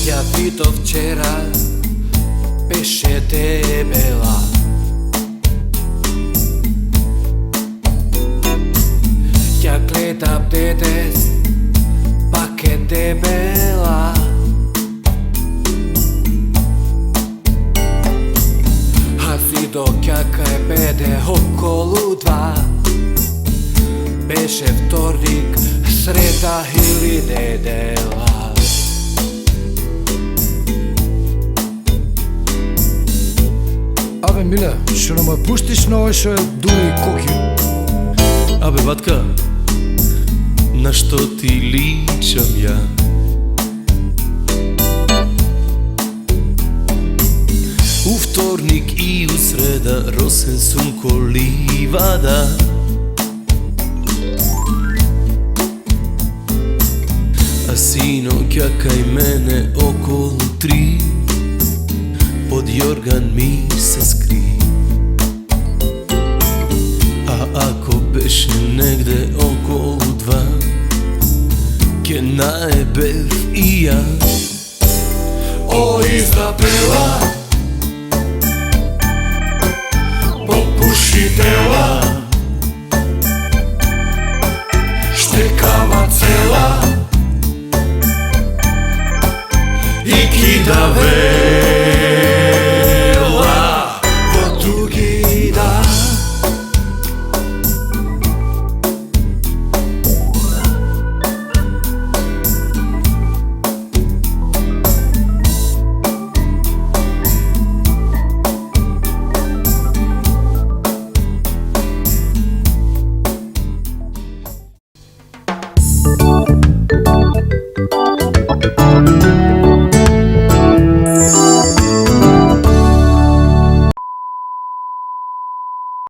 Ja vidov včera, беше debela. Ja gledam dedes, pak je debela. A vidov kakaj bede okolo 2. Беше вторник, среда или недела. Абе, Миле, што не ме пуштиш на овој што е дури и коки? Абе, батка, на што ти личам ја? У вторник и у среда росен сум ко ливада. А синоќа кај мене околу 3 под јорган ми се скри. А ако беше негде околу 2, ке наебев и ја. О, Изабела, попушитела, штекава цела и кидаве.